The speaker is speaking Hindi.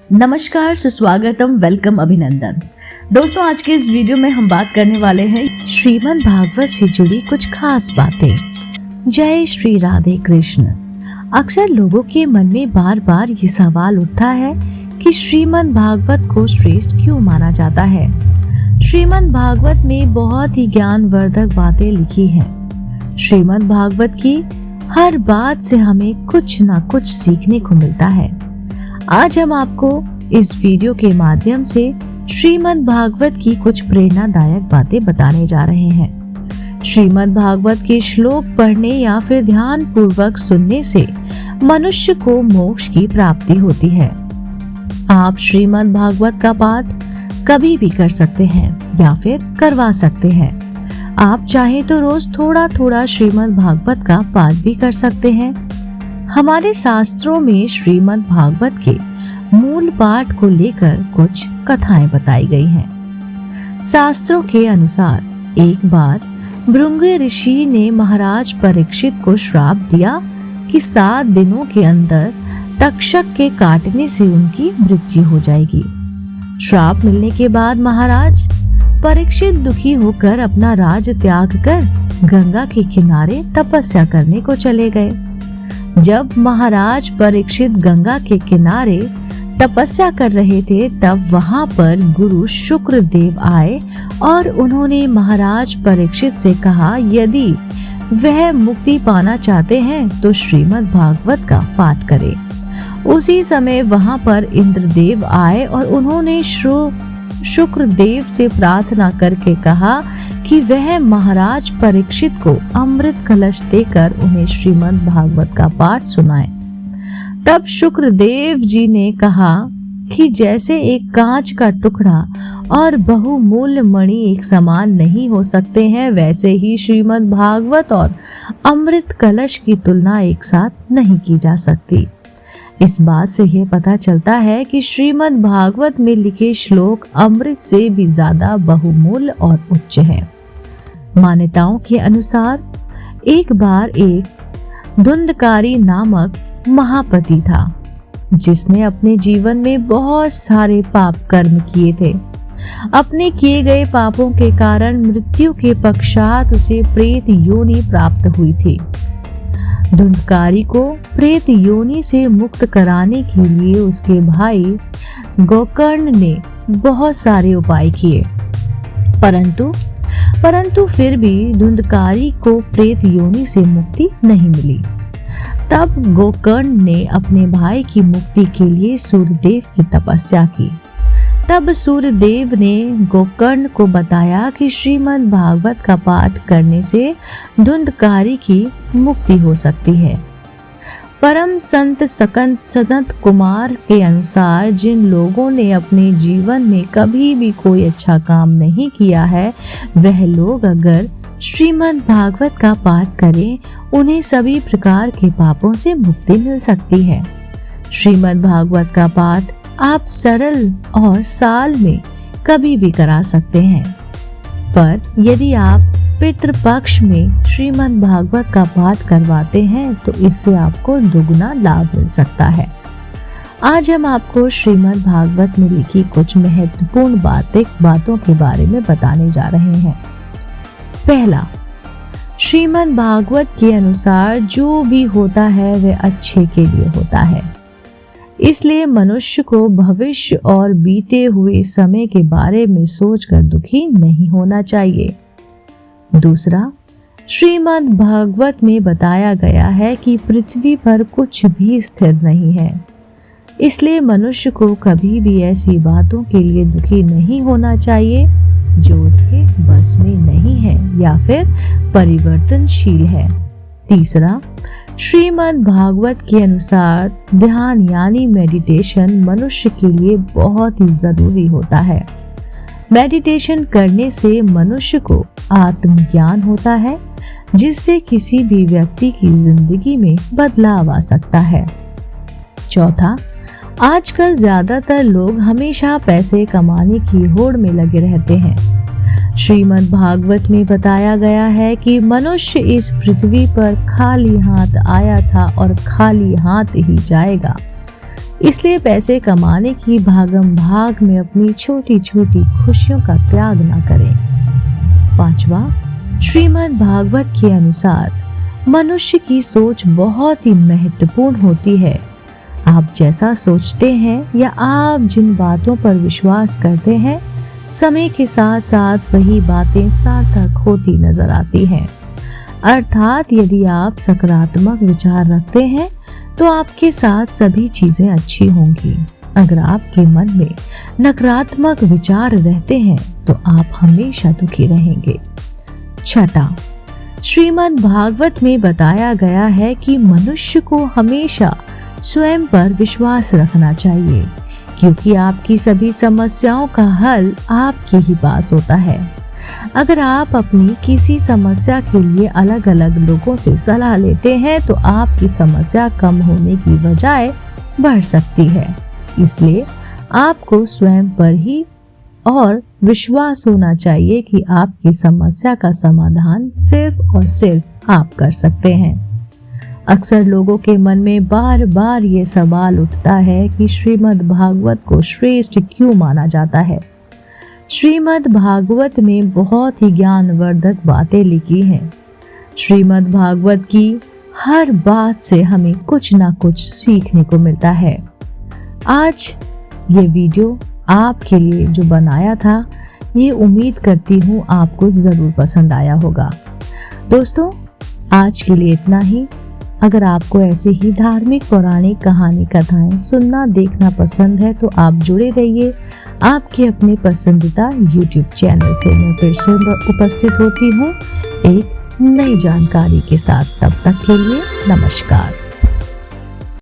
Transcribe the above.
नमस्कार, सुस्वागतम, वेलकम, अभिनंदन। दोस्तों, आज के इस वीडियो में हम बात करने वाले हैं श्रीमद् भागवत से जुड़ी कुछ खास बातें। जय श्री राधे कृष्ण। अक्सर लोगों के मन में बार बार ये सवाल उठता है कि श्रीमद् भागवत को श्रेष्ठ क्यों माना जाता है। श्रीमद् भागवत में बहुत ही ज्ञानवर्धक बातें लिखी हैं। श्रीमद् भागवत की हर बात से हमें कुछ ना कुछ सीखने को मिलता है। आज हम आपको इस वीडियो के माध्यम से श्रीमद् भागवत की कुछ प्रेरणादायक बातें बताने जा रहे हैं। श्रीमद् भागवत के श्लोक पढ़ने या फिर ध्यान पूर्वक सुनने से मनुष्य को मोक्ष की प्राप्ति होती है। आप श्रीमद् भागवत का पाठ कभी भी कर सकते हैं या फिर करवा सकते हैं। आप चाहे तो रोज थोड़ा थोड़ा श्रीमद् भागवत का पाठ भी कर सकते हैं। हमारे शास्त्रों में श्रीमद् भागवत के मूल पाठ को लेकर कुछ कथाएं बताई गई हैं। शास्त्रों के अनुसार एक बार भृंग ऋषि ने महाराज परीक्षित को श्राप दिया कि 7 दिनों के अंदर तक्षक के काटने से उनकी मृत्यु हो जाएगी। श्राप मिलने के बाद महाराज परीक्षित दुखी होकर अपना राज त्याग कर गंगा के किनारे तपस्या करने को चले गए। जब महाराज परीक्षित गंगा के किनारे तपस्या कर रहे थे, तब वहां पर गुरु शुक्रदेव आए और उन्होंने महाराज परीक्षित से कहा, यदि वह मुक्ति पाना चाहते हैं तो श्रीमद् भागवत का पाठ करें। उसी समय वहां पर इंद्रदेव आए और उन्होंने शुक्रदेव से प्रार्थना करके कहा कि वह महाराज परीक्षित को अमृत कलश देकर उन्हें श्रीमद् भागवत का पाठ सुनाए। तब शुक्रदेव जी ने कहा कि जैसे एक कांच का टुकड़ा और बहुमूल्य मणि एक समान नहीं हो सकते हैं, वैसे ही श्रीमद् भागवत और अमृत कलश की तुलना एक साथ नहीं की जा सकती। इस बात से यह पता चलता है कि श्रीमद् भागवत में लिखे श्लोक अमृत से भी ज्यादा बहुमूल्य और उच्च हैं। मान्यताओं के अनुसार एक बार एक धुंधकारी नामक महापति था, जिसने अपने जीवन में बहुत सारे पाप कर्म किए थे। अपने किए गए पापों के कारण मृत्यु के पश्चात उसे प्रेत योनि प्राप्त हुई थी। धुंधकारी को प्रेत योनि से मुक्त कराने के लिए उसके भाई गोकर्ण ने बहुत सारे उपाय किए, परंतु फिर भी धुंधकारी को प्रेत योनि से मुक्ति नहीं मिली। तब गोकर्ण ने अपने भाई की मुक्ति के लिए सूर्यदेव की तपस्या की। तब सूर्यदेव ने गोकर्ण को बताया कि श्रीमद् भागवत का पाठ करने से धुंधकारी की मुक्ति हो सकती है। परम संत सनत कुमार के अनुसार जिन लोगों ने अपने जीवन में कभी भी कोई अच्छा काम नहीं किया है, वह लोग अगर श्रीमद् भागवत का पाठ करें, उन्हें सभी प्रकार के पापों से मुक्ति मिल सकती है। श्रीमद् भागवत का पाठ आप सरल और साल में कभी भी करा सकते हैं, पर यदि आप पितृपक्ष में श्रीमद् भागवत का पाठ करवाते हैं तो इससे आपको दुगना लाभ मिल सकता है। आज हम आपको श्रीमद् भागवत में लिखी कुछ महत्वपूर्ण बातों के बारे में बताने जा रहे हैं। पहला, श्रीमद् भागवत के अनुसार जो भी होता है वह अच्छे के लिए होता है, इसलिए मनुष्य को भविष्य और बीते हुए समय के बारे में सोचकर दुखी नहीं होना चाहिए। दूसरा, श्रीमद् भागवत में बताया गया है कि पृथ्वी पर कुछ भी स्थिर नहीं है, इसलिए मनुष्य को कभी भी ऐसी बातों के लिए दुखी नहीं होना चाहिए जो उसके बस में नहीं है या फिर परिवर्तनशील है। तीसरा, श्रीमद् भागवत के अनुसार ध्यान यानी मेडिटेशन मनुष्य के लिए बहुत ही जरूरी होता है। मेडिटेशन करने से मनुष्य को आत्मज्ञान होता है, जिससे किसी भी व्यक्ति की जिंदगी में बदलाव आ सकता है। चौथा, आजकल ज्यादातर लोग हमेशा पैसे कमाने की होड़ में लगे रहते हैं। श्रीमद् भागवत में बताया गया है कि मनुष्य इस पृथ्वी पर खाली हाथ आया था और खाली हाथ ही जाएगा। इसलिए पैसे कमाने की भागम भाग में अपनी छोटी छोटी खुशियों का त्याग ना करें। 5वां, श्रीमद् भागवत के अनुसार मनुष्य की सोच बहुत ही महत्वपूर्ण होती है। आप जैसा सोचते हैं या आप जिन बातों पर विश्वास करते हैं, समय के साथ साथ वही बातें सार्थक होती नजर आती हैं। अर्थात यदि आप सकारात्मक विचार रखते हैं तो आपके साथ सभी चीजें अच्छी होंगी। अगर आपके मन में नकारात्मक विचार रहते हैं तो आप हमेशा दुखी रहेंगे। 6, श्रीमद् भागवत में बताया गया है कि मनुष्य को हमेशा स्वयं पर विश्वास रखना चाहिए, क्योंकि आपकी सभी समस्याओं का हल आपके ही पास होता है। अगर आप अपनी किसी समस्या के लिए अलग अलग लोगों से सलाह लेते हैं तो आपकी समस्या कम होने की बजाय बढ़ सकती है। इसलिए आपको स्वयं पर ही और विश्वास होना चाहिए कि आपकी समस्या का समाधान सिर्फ और सिर्फ आप कर सकते हैं। अक्सर लोगों के मन में बार बार ये सवाल उठता है कि श्रीमद् भागवत को श्रेष्ठ क्यों माना जाता है। श्रीमद् भागवत में बहुत ही ज्ञानवर्धक बातें लिखी हैं। श्रीमद् भागवत की हर बात से हमें कुछ ना कुछ सीखने को मिलता है। आज ये वीडियो आपके लिए जो बनाया था, ये उम्मीद करती हूँ आपको जरूर पसंद आया होगा। दोस्तों, आज के लिए इतना ही। अगर आपको ऐसे ही धार्मिक पौराणिक कहानी कथाएं सुनना देखना पसंद है तो आप जुड़े रहिए आपके अपने पसंदीदा YouTube चैनल से। मैं फिर से उपस्थित होती हूँ एक नई जानकारी के साथ। तब तक के लिए नमस्कार।